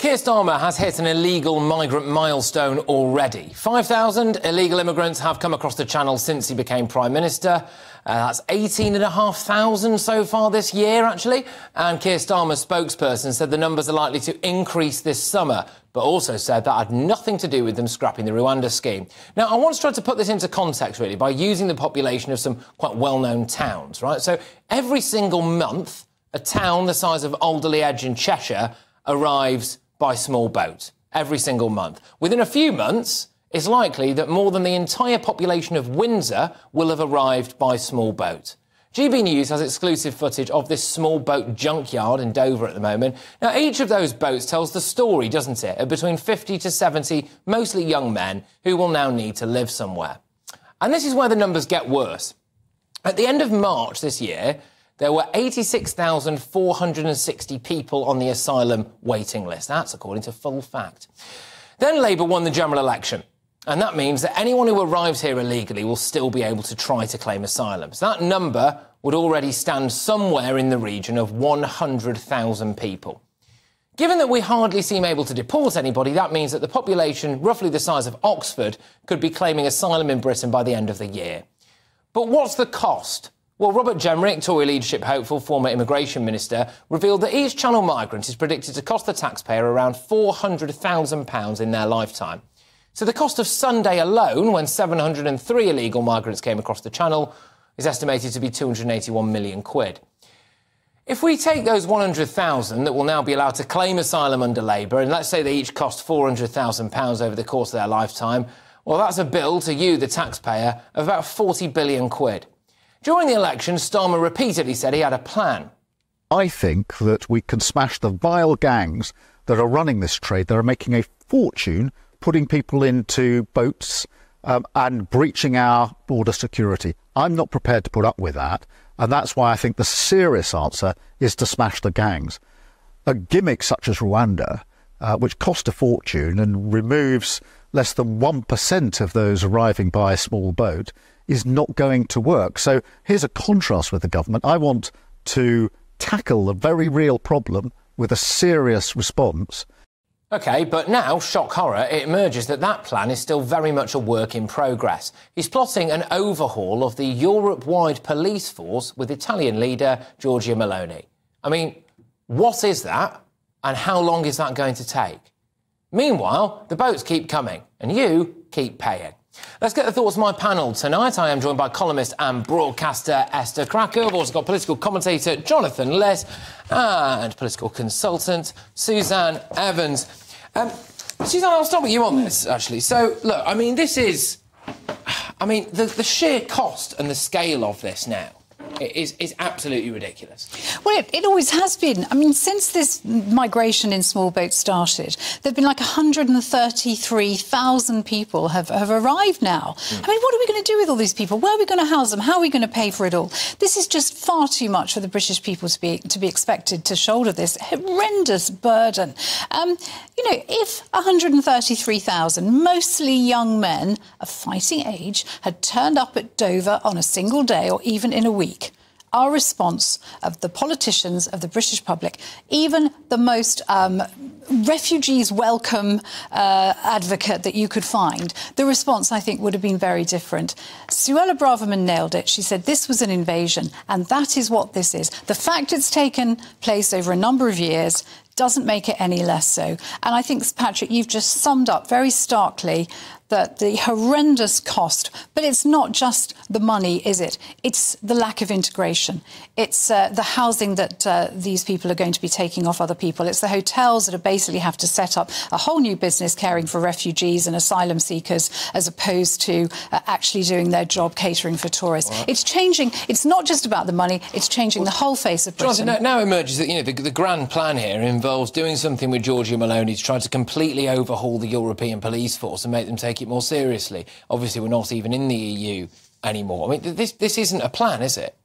Keir Starmer has hit an illegal migrant milestone already. 5,000 illegal immigrants have come across the Channel since he became Prime Minister. That's 18,500 so far this year, actually. And Keir Starmer's spokesperson said the numbers are likely to increase this summer, but also said that had nothing to do with them scrapping the Rwanda scheme. Now, I want to try to put this into context, really, by using the population of some quite well-known towns, right? So every single month, a town the size of Alderley Edge in Cheshire arrives by small boat. Every single month. Within a few months, it's likely that more than the entire population of Windsor will have arrived by small boat. GBNews has exclusive footage of this small boat junkyard in Dover at the moment. Now, each of those boats tells the story, doesn't it, of between 50 to 70, mostly young men, who will now need to live somewhere. And this is where the numbers get worse. At the end of March this year, there were 86,460 people on the asylum waiting list. That's according to Full Fact. Then Labour won the general election. And that means that anyone who arrives here illegally will still be able to try to claim asylum. So that number would already stand somewhere in the region of 100,000 people. Given that we hardly seem able to deport anybody, that means that the population, roughly the size of Oxford, could be claiming asylum in Britain by the end of the year. But what's the cost? Well, Robert Jenrick, Tory leadership hopeful, former immigration minister, revealed that each Channel migrant is predicted to cost the taxpayer around £400,000 in their lifetime. So the cost of Sunday alone, when 703 illegal migrants came across the Channel, is estimated to be £281 million. If we take those 100,000 that will now be allowed to claim asylum under Labour, and let's say they each cost £400,000 over the course of their lifetime, well, that's a bill to you, the taxpayer, of about £40 billion. During the election, Starmer repeatedly said he had a plan. I think that we can smash the vile gangs that are running this trade, that are making a fortune putting people into boats and breaching our border security. I'm not prepared to put up with that, and that's why I think the serious answer is to smash the gangs. A gimmick such as Rwanda, which cost a fortune and removes less than 1% of those arriving by a small boat, is not going to work. So here's a contrast with the government. I want to tackle a very real problem with a serious response. OK, but now, shock horror, it emerges that that plan is still very much a work in progress. He's plotting an overhaul of the Europe-wide police force with Italian leader Giorgia Meloni. I mean, what is that, and how long is that going to take? Meanwhile, the boats keep coming, and you keep paying. Let's get the thoughts of my panel tonight. I am joined by columnist and broadcaster Esther Cracker. I've also got political commentator Jonathan Les and political consultant Suzanne Evans. Suzanne, I'll start with you on this, actually. So, look, I mean, this is... I mean, the sheer cost and the scale of this now is absolutely ridiculous. Well, it always has been. I mean, since this migration in small boats started, there have been like 133,000 people have arrived now. I mean, what are we going to do with all these people? Where are we going to house them? How are we going to pay for it all? This is just far too much for the British people to be expected to shoulder this horrendous burden. You know, if 133,000, mostly young men of fighting age, had turned up at Dover on a single day or even in a week, our response of the politicians, of the British public, even the most refugees welcome advocate that you could find, the response, I think, would have been very different. Suella Braverman nailed it. She said this was an invasion, and that is what this is. The fact it's taken place over a number of years doesn't make it any less so. And I think, Patrick, you've just summed up very starkly that the horrendous cost, but it's not just the money, is it? It's the lack of integration. It's the housing that these people are going to be taking off other people. It's the hotels that basically have to set up a whole new business caring for refugees and asylum seekers as opposed to actually doing their job catering for tourists. Right. It's changing. It's not just about the money. It's changing the whole face of Britain. Jonathan, now emerges that, you know, the grand plan here involves doing something with Giorgia Meloni to try to completely overhaul the European police force and make them take it more seriously. Obviously, we're not even in the EU anymore. I mean, this isn't a plan, is it?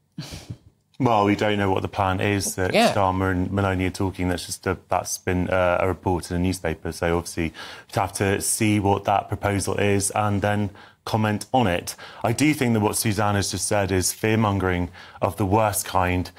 Well, we don't know what the plan is that Starmer and Meloni are talking. That's been a report in a newspaper. So obviously, we'd have to see what that proposal is and then comment on it. I do think that what Suzanne has just said is fear-mongering of the worst kind.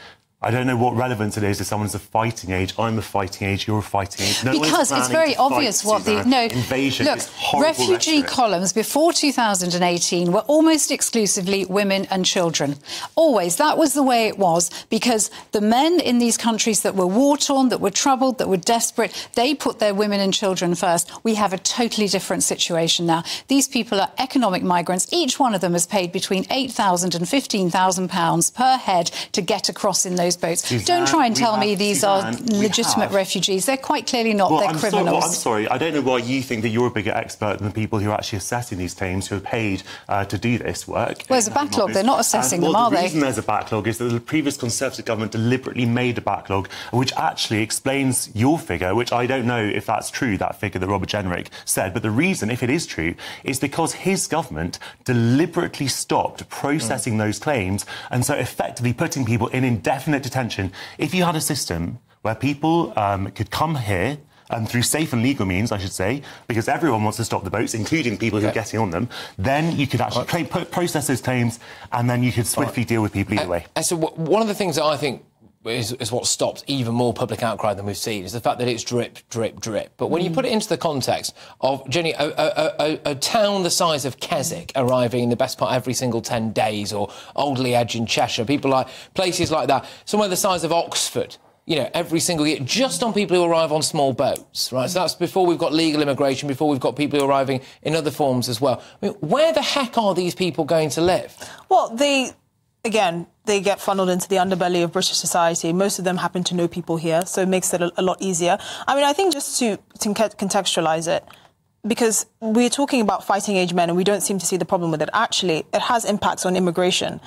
I don't know what relevance it is if someone's a fighting age. I'm a fighting age. You're a fighting age. No because it's very obvious what the invasion. Look, is horrible refugee rhetoric. columns before 2018 were almost exclusively women and children. Always, that was the way it was, because the men in these countries that were war-torn, that were troubled, that were desperate, they put their women and children first. We have a totally different situation now. These people are economic migrants. Each one of them has paid between £8,000 and £15,000 per head to get across in those boats. Suzanne, don't try and tell me these are legitimate refugees. They're quite clearly not. They're criminals. I'm sorry. I don't know why you think that you're a bigger expert than the people who are actually assessing these claims, who are paid to do this work. Well, there's a backlog. They're not assessing them, are they? The reason there's a backlog is that the previous Conservative government deliberately made a backlog, which actually explains your figure, which I don't know if that's true, that figure that Robert Jenrick said. But the reason, if it is true, is because his government deliberately stopped processing those claims, and so effectively putting people in indefinite detention. If you had a system where people could come here through safe and legal means, I should say, because everyone wants to stop the boats, including people who are getting on them, then you could actually process those claims, and then you could swiftly deal with people either way. So one of the things that I think is what stops even more public outcry than we've seen is the fact that it's drip, drip, drip. But when you put it into the context of, Jenny, a town the size of Keswick arriving in the best part every single 10 days, or Alderley Edge in Cheshire, places like that, somewhere the size of Oxford, you know, every single year, just on people who arrive on small boats, right? So that's before we've got legal immigration, before we've got people who are arriving in other forms as well. I mean, where the heck are these people going to live? Well, they get funneled into the underbelly of British society. Most of them happen to know people here, so it makes it a lot easier. I mean, I think just to contextualise it, because we're talking about fighting age men and we don't seem to see the problem with it. Actually, it has impacts on integration.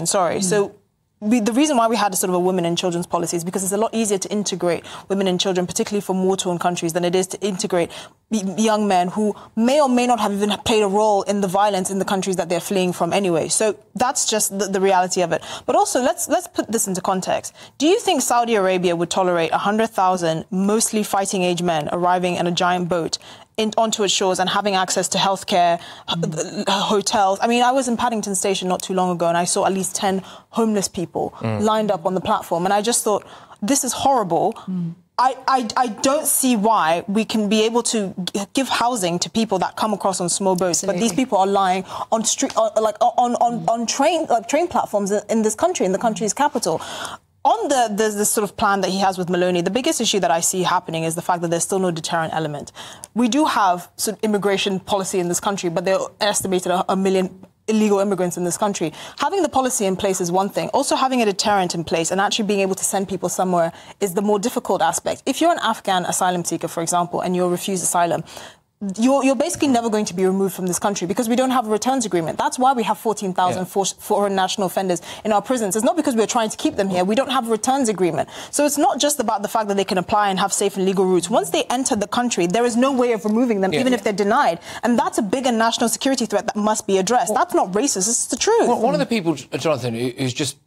So the reason why we had a sort of a women and children's policy is because it's a lot easier to integrate women and children, particularly from war-torn countries, than it is to integrate young men who may or may not have even played a role in the violence in the countries that they're fleeing from anyway. So that's just the reality of it. But also, let's put this into context. Do you think Saudi Arabia would tolerate 100,000 mostly fighting age men arriving in a giant boat onto its shores and having access to healthcare, hotels? I mean, I was in Paddington Station not too long ago and I saw at least 10 homeless people lined up on the platform. And I just thought, this is horrible. I don't see why we can be able to give housing to people that come across on small boats, but these people are lying on train platforms in this country, in the country's capital. On the sort of plan that he has with Maloney, the biggest issue that I see happening is the fact that there's still no deterrent element. We do have sort of immigration policy in this country, but they're estimated a million illegal immigrants in this country. Having the policy in place is one thing. Also having a deterrent in place and actually being able to send people somewhere is the more difficult aspect. If you're an Afghan asylum seeker, for example, and you're refused asylum, you're basically never going to be removed from this country because we don't have a returns agreement. That's why we have 14,000 foreign national offenders in our prisons. It's not because we're trying to keep them here. We don't have a returns agreement. So it's not just about the fact that they can apply and have safe and legal routes. Once they enter the country, there is no way of removing them, even if they're denied. And that's a bigger national security threat that must be addressed. That's not racist. It's the truth. One of the people, Jonathan, who's just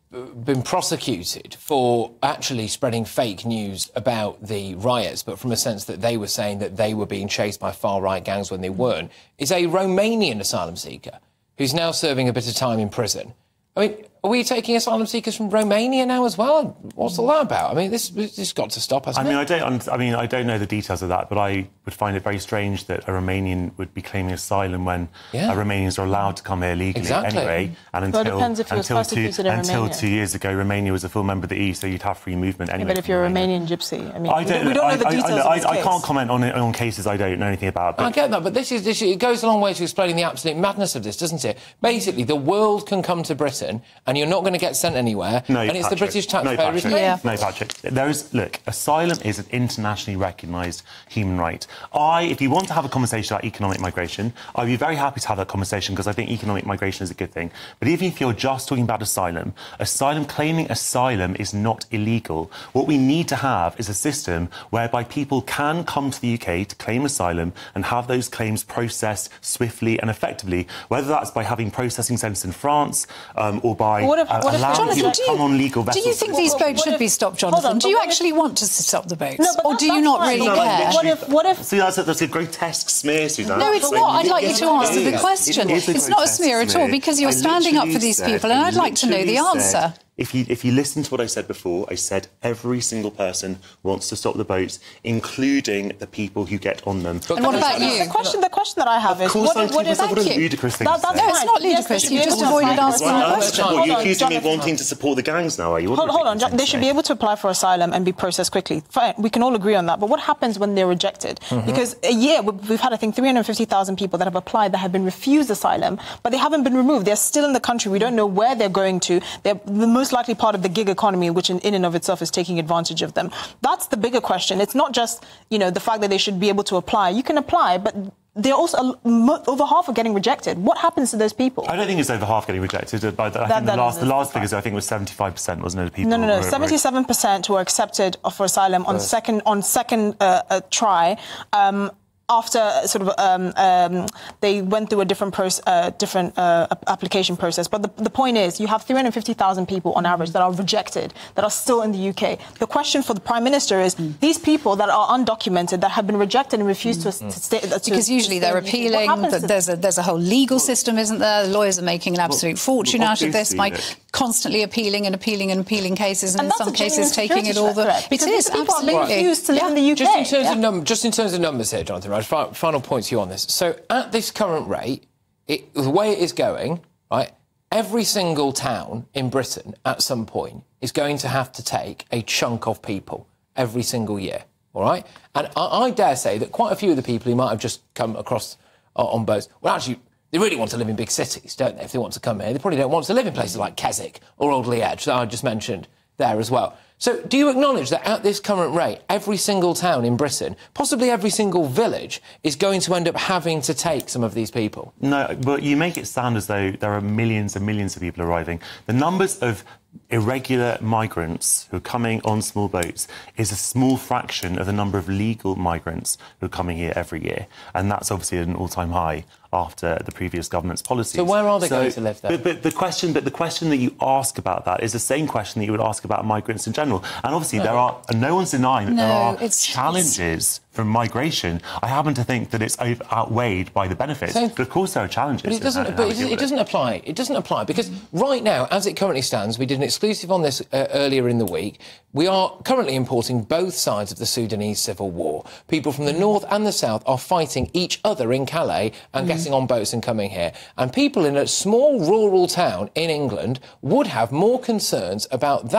been prosecuted for actually spreading fake news about the riots, but from a sense that they were saying that they were being chased by far-right gangs when they weren't, is a Romanian asylum seeker who's now serving a bit of time in prison. I mean, are we taking asylum seekers from Romania now as well? What's all that about? I mean, this got to stop, hasn't it? I don't know the details of that, but I would find it very strange that a Romanian would be claiming asylum when Romanians are allowed to come here legally anyway. And until 2 years ago, Romania was a full member of the EU, so you'd have free movement anyway. But if you're a Romanian gypsy, I mean, we don't know the details of this case. I can't comment on cases I don't know anything about. But I get that, but it goes a long way to explaining the absolute madness of this, doesn't it? Basically, the world can come to Britain and you're not going to get sent anywhere, and it's Patrick, the British taxpayer. No, Patrick. Look, asylum is an internationally recognised human right. If you want to have a conversation about economic migration, I'd be very happy to have that conversation because I think economic migration is a good thing. But even if you're just talking about asylum, claiming asylum is not illegal. What we need to have is a system whereby people can come to the UK to claim asylum and have those claims processed swiftly and effectively, whether that's by having processing centres in France or by allowing people to come on legal vessels. Do you think these boats should be stopped, Jonathan? Do you actually want to stop the boats? Or do you not really care? What if... See, that's a grotesque smear, Suzanne. No, it's not. I'd like you to answer the question. It's not a smear at all, because you're standing up for these people, and I'd like to know the answer. If you listen to what I said before, I said every single person wants to stop the boats, including the people who get on them. And what about you? The question that I have is, what is what a ludicrous thing to say. No, it's not ludicrous. You just avoided answering the question. Well, you're accusing me of wanting to support the gangs now, are you? Hold on, they should be able to apply for asylum and be processed quickly. Fine, we can all agree on that. But what happens when they're rejected? Because a year, we've had, I think, 350,000 people that have applied that have been refused asylum, but they haven't been removed. They're still in the country. We don't know where they're going to. They're the most likely part of the gig economy, which in and of itself is taking advantage of them. That's the bigger question. It's not just, the fact that they should be able to apply. You can apply, but they're also over half are getting rejected. What happens to those people? I don't think it's over half getting rejected. I think the last figures, I think, was 75%, wasn't it? People No. 77% were accepted for asylum on second try. After they went through a different application process. But the point is, you have 350,000 people on average that are rejected, that are still in the UK. The question for the Prime Minister is, these people that are undocumented, that have been rejected and refused to stay... Because usually they're appealing, there's a whole legal system, isn't there? The lawyers are making an absolute fortune out of this by constantly appealing cases, and in some cases taking it all the... It is, absolutely. Refused to live in the UK. Just in terms of numbers here, Jonathan, right, final point to you on this. So at this current rate, the way it is going, right, every single town in Britain at some point is going to have to take a chunk of people every single year, all right? And I dare say that quite a few of the people who might have just come across on boats, well, actually, they really want to live in big cities, don't they, if they want to come here? They probably don't want to live in places like Keswick or Alderley Edge that I just mentioned there as well. So do you acknowledge that at this current rate, every single town in Britain, possibly every single village, is going to end up having to take some of these people? No, but you make it sound as though there are millions and millions of people arriving. The numbers of irregular migrants who are coming on small boats is a small fraction of the number of legal migrants who are coming here every year. And that's obviously at an all-time high after the previous government's policies. So where are they going to live then? But the question that you ask about that is the same question that you would ask about migrants in general. And obviously no one's denying that there are challenges from migration. I happen to think that it's outweighed by the benefits. But of course there are challenges. But it doesn't apply. It doesn't apply because right now, as it currently stands, we did an exclusive on this earlier in the week. We are currently importing both sides of the Sudanese civil war. People from the north and the south are fighting each other in Calais and getting on boats and coming here. And people in a small rural town in England would have more concerns about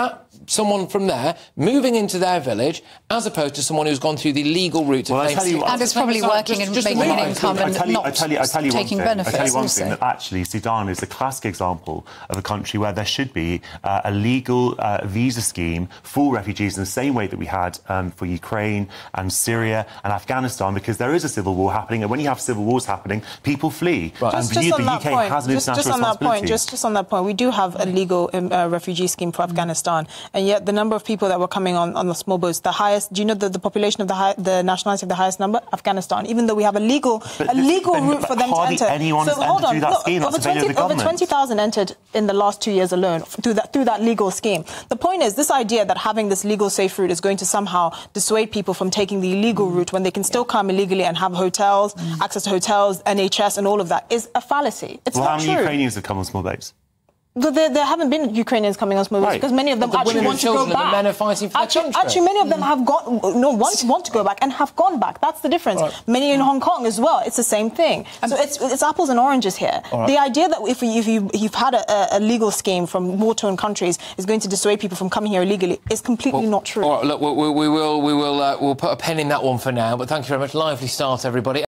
someone from there moving into their village as opposed to someone who's gone through the legal route to claim... And is probably working and making an income and not taking benefits. I tell you one thing, that actually Sudan is a classic example of a country where there should be a legal visa scheme for refugees in the same way that we had for Ukraine and Syria and Afghanistan, because there is a civil war happening, and when you have civil wars happening, people flee. Right. And the UK has an international responsibility. Just on that point, we do have a legal refugee scheme for Afghanistan, and yet the number of people that were coming on the small boats, the highest, do you know the population of the nationality of the highest number? Afghanistan, even though we have a legal route for them to enter. Anyone has entered through that scheme. That's available to the government. Over 20,000 entered in the last 2 years alone through that legal scheme. The point is, this idea that having this legal safe route is going to somehow dissuade people from taking the illegal route when they can still come illegally and have hotels, access to hotels, NHS and all of that is a fallacy. It's not true. How many Ukrainians have come on small boats? There haven't been Ukrainians coming on small boats because many of them actually want to go back. The men are fighting for their country. Actually, many of them have want to go back and have gone back. That's the difference. Right. Many in Hong Kong as well. It's the same thing. So it's apples and oranges here. Right. The idea that if you've had a legal scheme from war-torn countries is going to dissuade people from coming here illegally is completely not true. All right, look, we'll put a pen in that one for now. But thank you very much. Lively start, everybody.